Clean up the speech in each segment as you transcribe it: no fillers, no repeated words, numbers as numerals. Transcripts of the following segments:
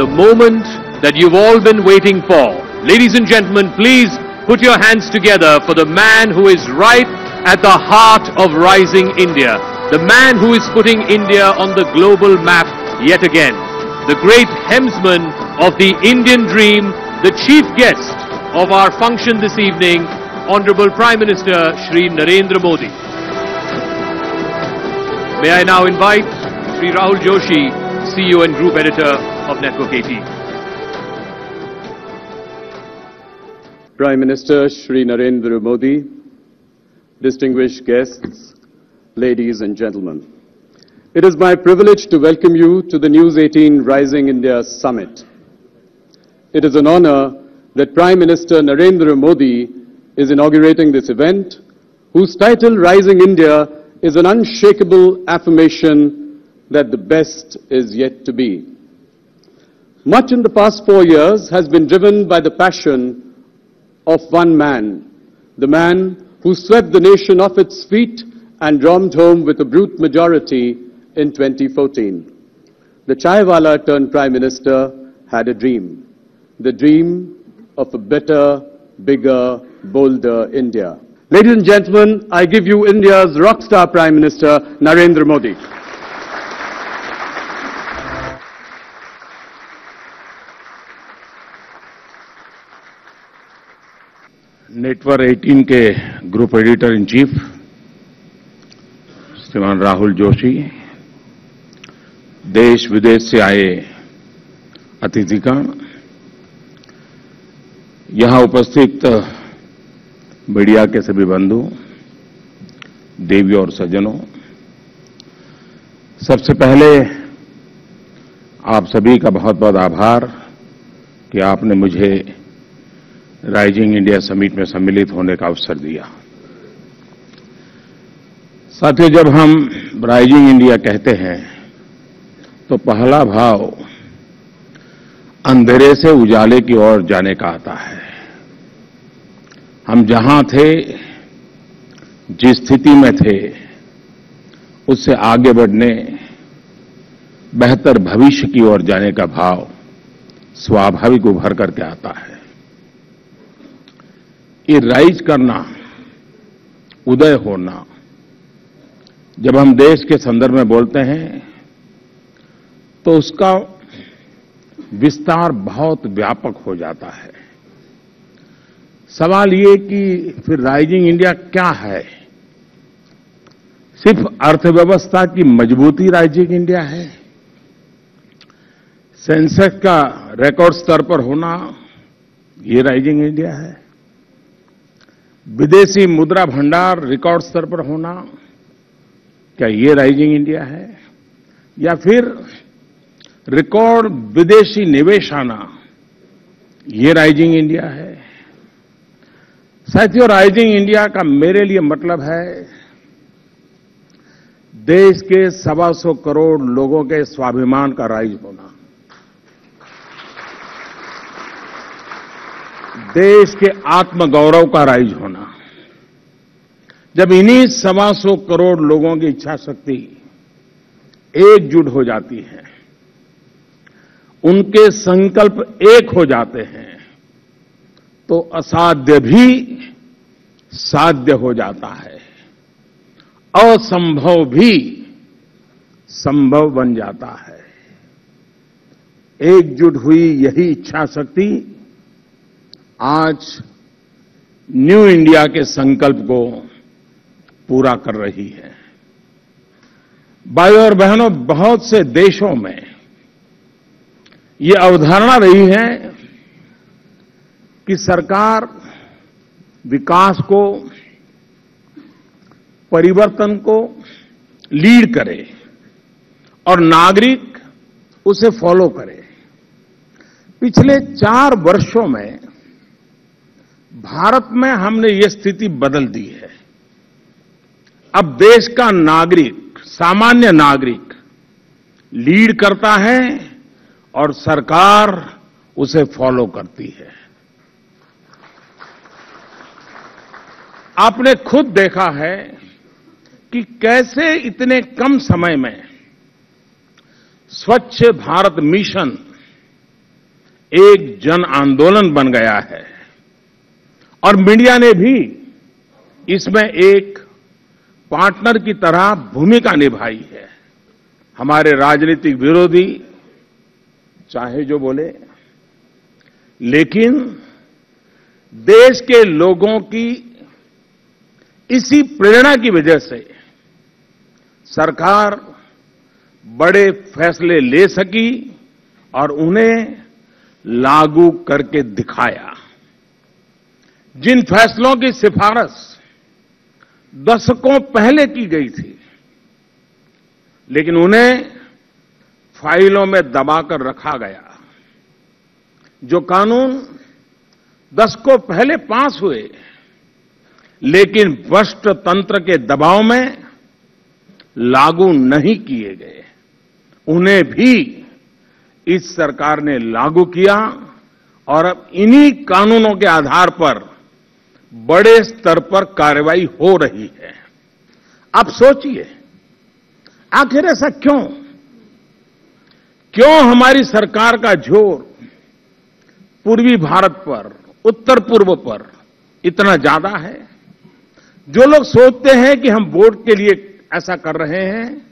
the moment that you've all been waiting for. Ladies and gentlemen, please put your hands together for the man who is right at the heart of rising India. The man who is putting India on the global map yet again. The great helmsman of the Indian dream, the chief guest of our function this evening, Honorable Prime Minister Shri Narendra Modi. May I now invite Shri Rahul Joshi, CEO and Group Editor of Network 18. Prime Minister Shri Narendra Modi, distinguished guests, ladies and gentlemen. It is my privilege to welcome you to the News 18 Rising India Summit. It is an honor that Prime Minister Narendra Modi is inaugurating this event, whose title, Rising India, is an unshakable affirmation that the best is yet to be. Much in the past 4 years has been driven by the passion of one man, the man who swept the nation off its feet and drummed home with a brute majority in 2014. The Chaiwala turned Prime Minister had a dream, the dream of a better, bigger, bolder India. Ladies and gentlemen, I give you India's rock star Prime Minister, Narendra Modi. Network 18 के group editor in chief श्रीमान राहुल जोशी, देश विदेश से आए अतिथिगण, यहां उपस्थित media के सभी बंधु, देवियों और सज्जनों, सबसे पहले आप सभी का बहुत बहुत आभार कि आपने मुझे राइजिंग इंडिया समिट में सम्मिलित होने का अवसर दिया। साथियों, जब हम राइजिंग इंडिया कहते हैं तो पहला भाव अंधेरे से उजाले की ओर जाने का आता है। हम जहां थे, जिस स्थिति में थे, उससे आगे बढ़ने, बेहतर भविष्य की ओर जाने का भाव स्वाभाविक उभर करके आता है। ये राइज करना, उदय होना, जब हम देश के संदर्भ में बोलते हैं तो उसका विस्तार बहुत व्यापक हो जाता है। सवाल ये कि फिर राइजिंग इंडिया क्या है? सिर्फ अर्थव्यवस्था की मजबूती राइजिंग इंडिया है? सेंसेक्स का रिकॉर्ड स्तर पर होना, ये राइजिंग इंडिया है? विदेशी मुद्रा भंडार रिकॉर्ड स्तर पर होना, क्या ये राइजिंग इंडिया है? या फिर रिकॉर्ड विदेशी निवेश आना, ये राइजिंग इंडिया है? साथियों, राइजिंग इंडिया का मेरे लिए मतलब है देश के 125 करोड़ लोगों के स्वाभिमान का राइज होना, देश के आत्मगौरव का राइज होना। जब इन्हीं 125 करोड़ लोगों की इच्छा शक्ति एकजुट हो जाती है, उनके संकल्प एक हो जाते हैं, तो असाध्य भी साध्य हो जाता है, असंभव भी संभव बन जाता है। एकजुट हुई यही इच्छा शक्ति आज न्यू इंडिया के संकल्प को पूरा कर रही है। भाइयों और बहनों, बहुत से देशों में ये अवधारणा रही है कि सरकार विकास को, परिवर्तन को लीड करे और नागरिक उसे फॉलो करे। पिछले 4 वर्षों में भारत में हमने ये स्थिति बदल दी है। अब देश का नागरिक, सामान्य नागरिक लीड करता है और सरकार उसे फॉलो करती है। आपने खुद देखा है कि कैसे इतने कम समय में स्वच्छ भारत मिशन एक जन आंदोलन बन गया है और मीडिया ने भी इसमें एक पार्टनर की तरह भूमिका निभाई है। हमारे राजनीतिक विरोधी चाहे जो बोले, लेकिन देश के लोगों की इसी प्रेरणा की वजह से सरकार बड़े फैसले ले सकी और उन्हें लागू करके दिखाया। जिन फैसलों की सिफारिश दशकों पहले की गई थी, लेकिन उन्हें फाइलों में दबाकर रखा गया। जो कानून दशकों पहले पास हुए, लेकिन भ्रष्ट तंत्र के दबाव में लागू नहीं किए गए, उन्हें भी इस सरकार ने लागू किया और अब इन्हीं कानूनों के आधार पर बड़े स्तर पर कार्रवाई हो रही है। आप सोचिए, आखिर ऐसा क्यों हमारी सरकार का जोर पूर्वी भारत पर, उत्तर पूर्व पर इतना ज्यादा है? जो लोग सोचते हैं कि हम वोट के लिए ऐसा कर रहे हैं,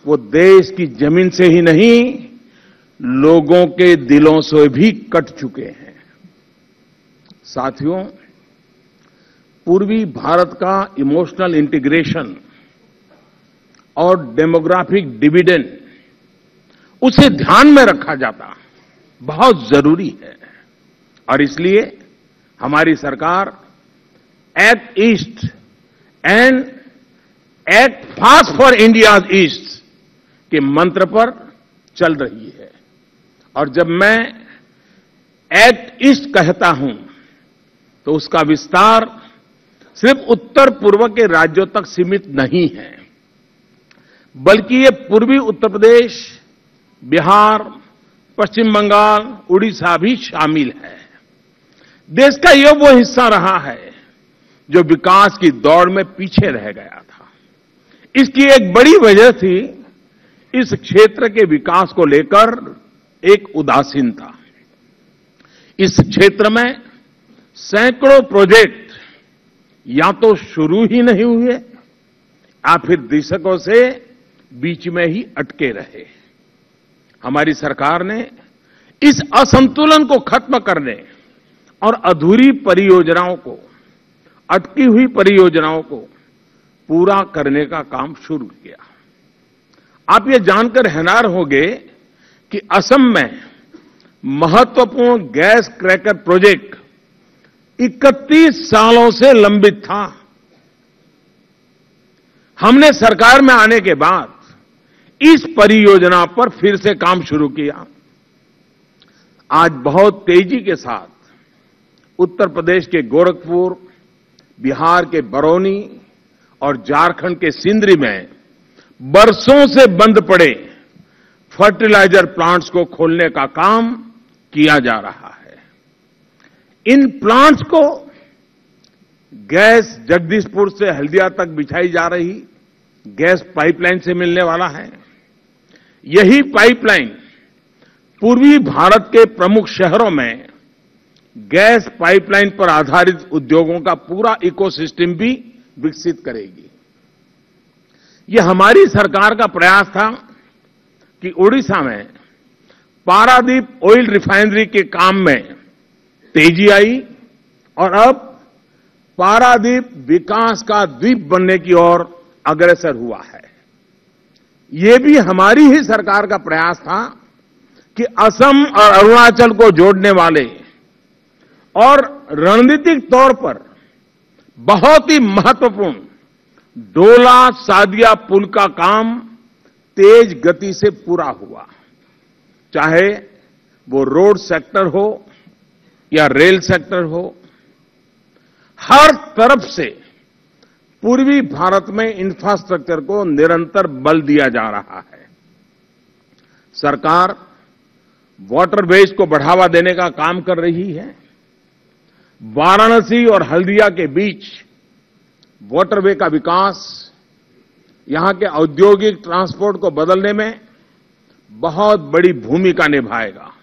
वो देश की जमीन से ही नहीं, लोगों के दिलों से भी कट चुके हैं। साथियों, पूर्वी भारत का इमोशनल इंटीग्रेशन और डेमोग्राफिक डिविडेंड, उसे ध्यान में रखा जाता बहुत जरूरी है। और इसलिए हमारी सरकार act east and act fast for India east के मंत्र पर चल रही है। और जब मैं एक्ट ईस्ट कहता हूं, तो उसका विस्तार सिर्फ उत्तर पूर्व के राज्यों तक सीमित नहीं है, बल्कि ये पूर्वी उत्तर प्रदेश, बिहार, पश्चिम बंगाल, उड़ीसा भी शामिल है। देश का यह वो हिस्सा रहा है जो विकास की दौड़ में पीछे रह गया था। इसकी एक बड़ी वजह थी इस क्षेत्र के विकास को लेकर एक उदासीनता। इस क्षेत्र में सैकड़ों प्रोजेक्ट या तो शुरू ही नहीं हुए या फिर दशकों से बीच में ही अटके रहे। हमारी सरकार ने इस असंतुलन को खत्म करने और अधूरी परियोजनाओं को, अटकी हुई परियोजनाओं को पूरा करने का काम शुरू किया। आप ये जानकर हैरान होंगे कि असम में महत्वपूर्ण गैस क्रैकर प्रोजेक्ट 31 सालों से लंबित था। हमने सरकार में आने के बाद इस परियोजना पर फिर से काम शुरू किया। आज बहुत तेजी के साथ उत्तर प्रदेश के गोरखपुर, बिहार के बरौनी और झारखंड के सिंदरी में बरसों से बंद पड़े फर्टिलाइजर प्लांट्स को खोलने का काम किया जा रहा है। इन प्लांट्स को गैस जगदीशपुर से हल्दिया तक बिछाई जा रही गैस पाइपलाइन से मिलने वाला है। यही पाइपलाइन पूर्वी भारत के प्रमुख शहरों में गैस पाइपलाइन पर आधारित उद्योगों का पूरा इकोसिस्टम भी विकसित करेगी। यह हमारी सरकार का प्रयास था कि ओडिशा में पारादीप ऑयल रिफाइनरी के काम में तेजी आई और अब पारादीप विकास का द्वीप बनने की ओर अग्रसर हुआ है। यह भी हमारी ही सरकार का प्रयास था कि असम और अरुणाचल को जोड़ने वाले और रणनीतिक तौर पर बहुत ही महत्वपूर्ण डोला सादिया पुल का काम तेज गति से पूरा हुआ। चाहे वो रोड सेक्टर हो या रेल सेक्टर हो, हर तरफ से पूर्वी भारत में इंफ्रास्ट्रक्चर को निरंतर बल दिया जा रहा है। सरकार वाटरवेज को बढ़ावा देने का काम कर रही है। वाराणसी और हल्दिया के बीच वाटरवे का विकास यहां के औद्योगिक ट्रांसपोर्ट को बदलने में बहुत बड़ी भूमिका निभाएगा।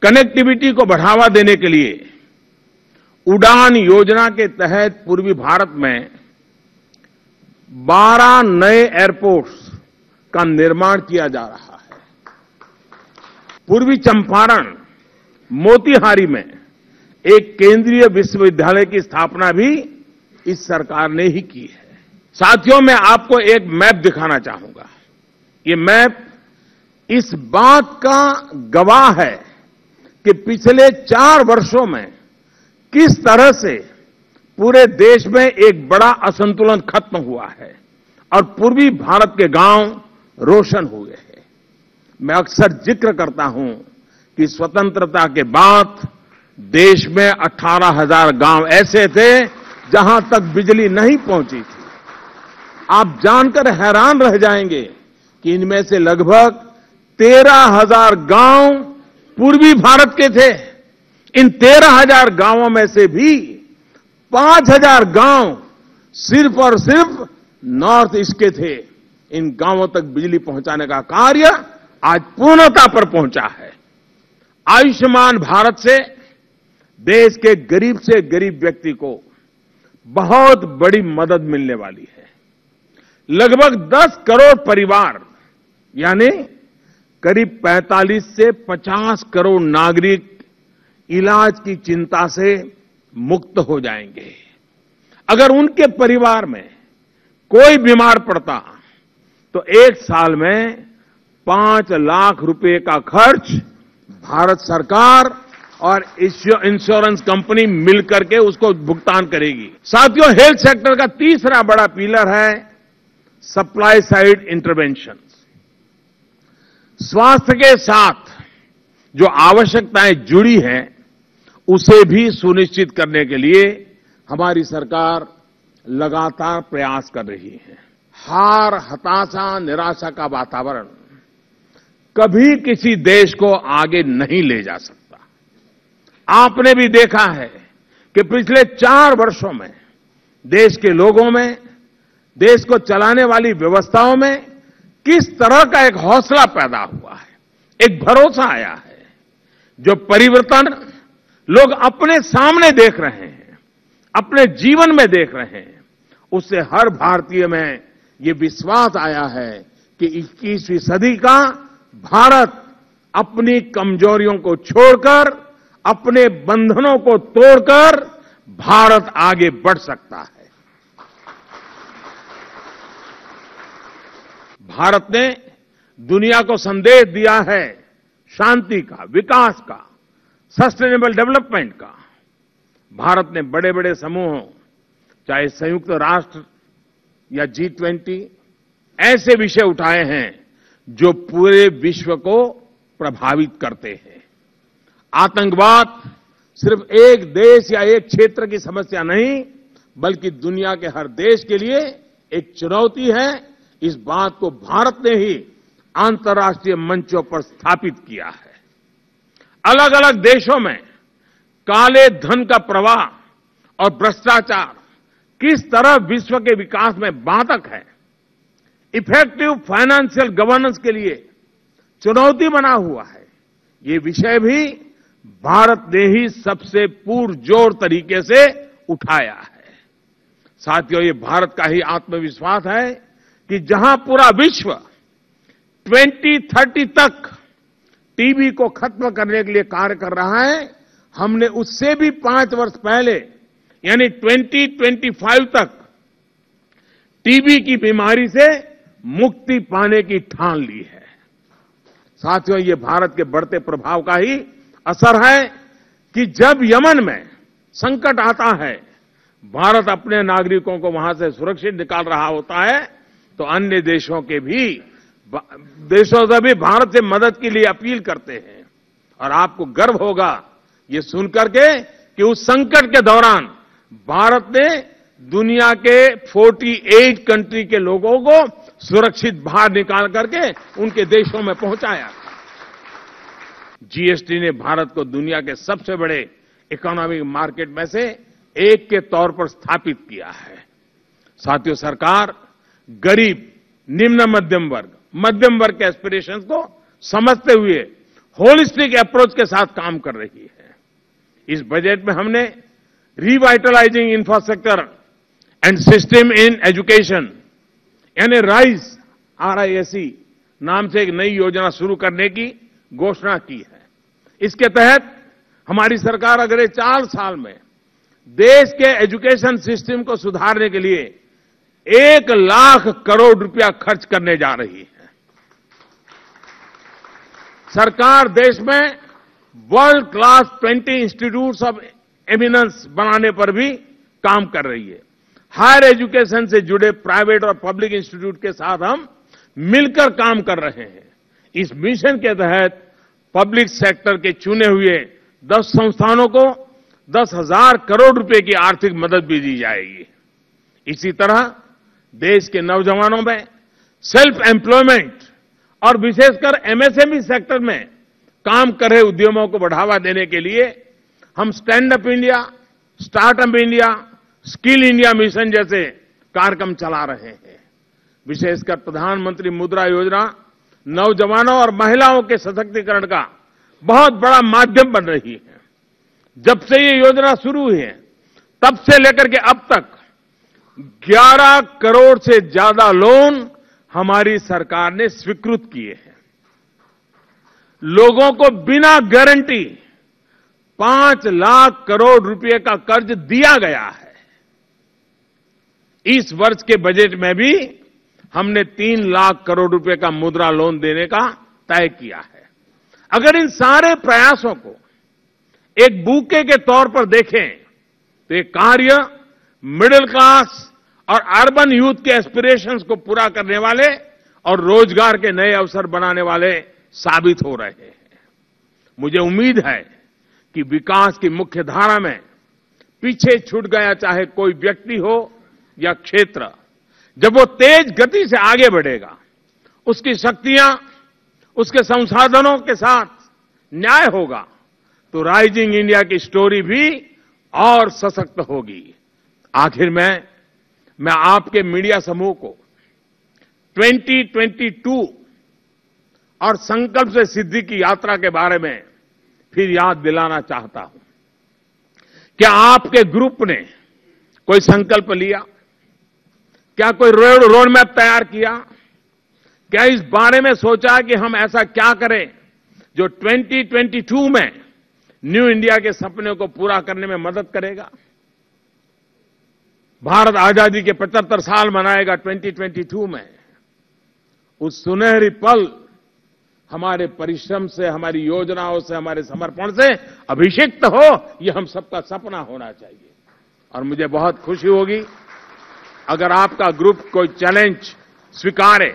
कनेक्टिविटी को बढ़ावा देने के लिए उड़ान योजना के तहत पूर्वी भारत में 12 नए एयरपोर्ट्स का निर्माण किया जा रहा है। पूर्वी चंपारण, मोतिहारी में एक केंद्रीय विश्वविद्यालय की स्थापना भी इस सरकार ने ही की है। साथियों, मैं आपको एक मैप दिखाना चाहूंगा। ये मैप इस बात का गवाह है कि पिछले 4 वर्षों में किस तरह से पूरे देश में एक बड़ा असंतुलन खत्म हुआ है और पूर्वी भारत के गांव रोशन हुए हैं। मैं अक्सर जिक्र करता हूं कि स्वतंत्रता के बाद देश में 18,000 गांव ऐसे थे जहां तक बिजली नहीं पहुंची थी। आप जानकर हैरान रह जाएंगे कि इनमें से लगभग 13,000 गांव पूर्वी भारत के थे। इन 13,000 गांवों में से भी 5,000 गांव सिर्फ और सिर्फ नॉर्थ ईस्ट के थे। इन गांवों तक बिजली पहुंचाने का कार्य आज पूर्णता पर पहुंचा है। आयुष्मान भारत से देश के गरीब से गरीब व्यक्ति को बहुत बड़ी मदद मिलने वाली है। लगभग 10 करोड़ परिवार यानी करीब 45 से 50 करोड़ नागरिक इलाज की चिंता से मुक्त हो जाएंगे। अगर उनके परिवार में कोई बीमार पड़ता तो 1 साल में 5 लाख रुपए का खर्च भारत सरकार और इंश्योरेंस कंपनी मिलकर के उसको भुगतान करेगी। साथियों, हेल्थ सेक्टर का तीसरा बड़ा पिलर है सप्लाई साइड इंटरवेंशन। स्वास्थ्य के साथ जो आवश्यकताएं जुड़ी हैं उसे भी सुनिश्चित करने के लिए हमारी सरकार लगातार प्रयास कर रही है। हार, हताशा, निराशा का वातावरण कभी किसी देश को आगे नहीं ले जा सकता। आपने भी देखा है कि पिछले 4 वर्षों में देश के लोगों में, देश को चलाने वाली व्यवस्थाओं में किस तरह का एक हौसला पैदा हुआ है, एक भरोसा आया है। जो परिवर्तन लोग अपने सामने देख रहे हैं, अपने जीवन में देख रहे हैं, उससे हर भारतीय में ये विश्वास आया है कि 21वीं सदी का भारत अपनी कमजोरियों को छोड़कर, अपने बंधनों को तोड़कर भारत आगे बढ़ सकता है। भारत ने दुनिया को संदेश दिया है शांति का, विकास का, सस्टेनेबल डेवलपमेंट का। भारत ने बड़े बड़े समूहों, चाहे संयुक्त राष्ट्र या G20, ऐसे विषय उठाए हैं जो पूरे विश्व को प्रभावित करते हैं। आतंकवाद सिर्फ एक देश या एक क्षेत्र की समस्या नहीं, बल्कि दुनिया के हर देश के लिए एक चुनौती है। इस बात को भारत ने ही अंतर्राष्ट्रीय मंचों पर स्थापित किया है। अलग अलग देशों में काले धन का प्रवाह और भ्रष्टाचार किस तरह विश्व के विकास में बाधक है, इफेक्टिव फाइनेंशियल गवर्नेंस के लिए चुनौती बना हुआ है। ये विषय भी भारत ने ही सबसे पुरजोर तरीके से उठाया है। साथियों, ये भारत का ही आत्मविश्वास है कि जहां पूरा विश्व 2030 तक टीबी को खत्म करने के लिए कार्य कर रहा है, हमने उससे भी 5 वर्ष पहले यानी 2025 तक टीबी की बीमारी से मुक्ति पाने की ठान ली है। साथियों, ये भारत के बढ़ते प्रभाव का ही असर है कि जब यमन में संकट आता है, भारत अपने नागरिकों को वहां से सुरक्षित निकाल रहा होता है, तो अन्य देशों से भी भारत से मदद के लिए अपील करते हैं। और आपको गर्व होगा ये सुनकर के कि उस संकट के दौरान भारत ने दुनिया के 48 कंट्री के लोगों को सुरक्षित बाहर निकाल करके उनके देशों में पहुंचाया। जीएसटी ने भारत को दुनिया के सबसे बड़े इकोनॉमिक मार्केट में से एक के तौर पर स्थापित किया है। साथियों, सरकार गरीब, निम्न मध्यम वर्ग के एस्पिरेशंस को समझते हुए होलिस्टिक अप्रोच के साथ काम कर रही है। इस बजट में हमने revitalising infrastructure and system in education यानी राइज RISE नाम से एक नई योजना शुरू करने की घोषणा की है। इसके तहत हमारी सरकार अगले 4 साल में देश के एजुकेशन सिस्टम को सुधारने के लिए 1 लाख करोड़ रुपया खर्च करने जा रही है। सरकार देश में world class 20 institutes of eminence बनाने पर भी काम कर रही है। हायर एजुकेशन से जुड़े प्राइवेट और पब्लिक इंस्टीट्यूट के साथ हम मिलकर काम कर रहे हैं। इस मिशन के तहत पब्लिक सेक्टर के चुने हुए 10 संस्थानों को 10,000 करोड़ रुपए की आर्थिक मदद भी दी जाएगी। इसी तरह देश के नौजवानों में सेल्फ एम्प्लॉयमेंट और विशेषकर MSME सेक्टर में काम कर रहे उद्यमों को बढ़ावा देने के लिए हम stand up India, startup India, skill India mission जैसे कार्यक्रम चला रहे हैं। विशेषकर प्रधानमंत्री मुद्रा योजना नौजवानों और महिलाओं के सशक्तिकरण का बहुत बड़ा माध्यम बन रही है। जब से ये योजना शुरू हुई है तब से लेकर के अब तक 11 करोड़ से ज्यादा लोन हमारी सरकार ने स्वीकृत किए हैं। लोगों को बिना गारंटी 5 लाख करोड़ रुपए का कर्ज दिया गया है। इस वर्ष के बजट में भी हमने 3 लाख करोड़ रुपए का मुद्रा लोन देने का तय किया है। अगर इन सारे प्रयासों को एक बूके के तौर पर देखें तो ये कार्य मिडिल क्लास और अर्बन यूथ के एस्पिरेशंस को पूरा करने वाले और रोजगार के नए अवसर बनाने वाले साबित हो रहे हैं। मुझे उम्मीद है कि विकास की मुख्य धारा में पीछे छूट गया चाहे कोई व्यक्ति हो या क्षेत्र, जब वो तेज गति से आगे बढ़ेगा, उसकी शक्तियां, उसके संसाधनों के साथ न्याय होगा, तो राइजिंग इंडिया की स्टोरी भी और सशक्त होगी। आखिर में मैं आपके मीडिया समूह को 2022 और संकल्प से सिद्धि की यात्रा के बारे में फिर याद दिलाना चाहता हूं। क्या आपके ग्रुप ने कोई संकल्प लिया? क्या कोई रोड मैप तैयार किया? क्या इस बारे में सोचा कि हम ऐसा क्या करें जो 2022 में न्यू इंडिया के सपने को पूरा करने में मदद करेगा? भारत आजादी के 75 साल मनाएगा 2022 में। उस सुनहरी पल हमारे परिश्रम से, हमारी योजनाओं से, हमारे समर्पण से अभिषिक्त हो, यह हम सबका सपना होना चाहिए। और मुझे बहुत खुशी होगी अगर आपका ग्रुप कोई चैलेंज स्वीकारे,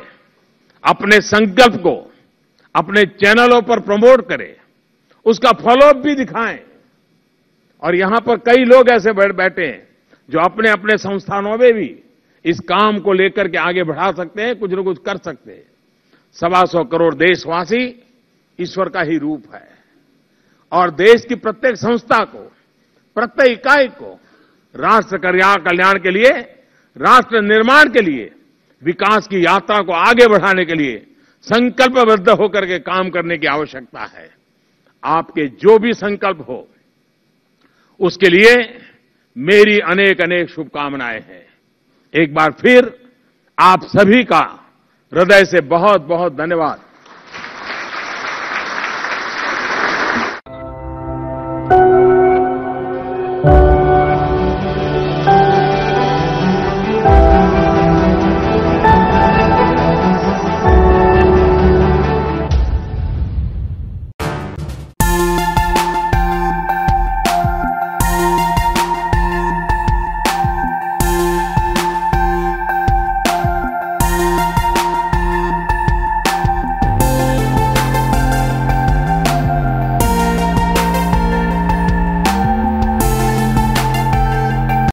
अपने संकल्प को अपने चैनलों पर प्रमोट करे, उसका फॉलोअप भी दिखाएं। और यहां पर कई लोग ऐसे बैठे हैं जो अपने अपने संस्थानों में भी इस काम को लेकर के आगे बढ़ा सकते हैं, कुछ न कुछ कर सकते हैं। 125 करोड़ देशवासी ईश्वर का ही रूप है और देश की प्रत्येक संस्था को, प्रत्येक इकाई को राष्ट्र कल्याण के लिए, राष्ट्र निर्माण के लिए, विकास की यात्रा को आगे बढ़ाने के लिए संकल्पबद्ध होकर के काम करने की आवश्यकता है। आपके जो भी संकल्प हो उसके लिए मेरी अनेक अनेक शुभकामनाएं हैं। एक बार फिर आप सभी का हृदय से बहुत बहुत धन्यवाद।